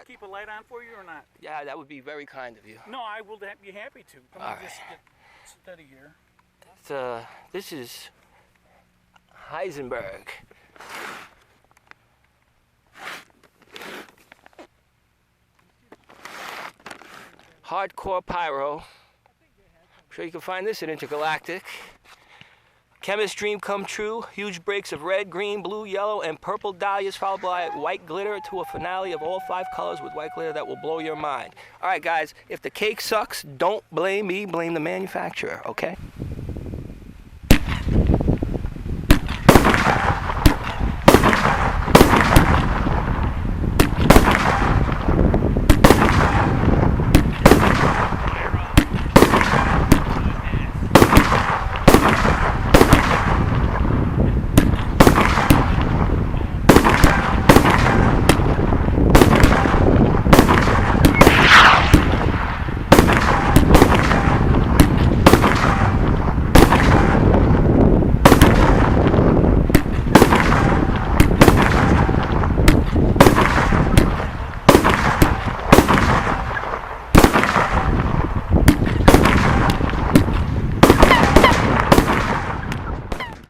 I keep a light on for you or not? Yeah, that would be very kind of you. No, I will be happy to. Come on, just get steady here. This is Heisenberg. Hardcore Pyro. I'm sure you can find this at Intergalactic. Chemist dream come true. Huge breaks of red, green, blue, yellow, and purple dahlias followed by white glitter to a finale of all 5 colors with white glitter that will blow your mind. All right, guys, if the cake sucks, don't blame me, blame the manufacturer, okay?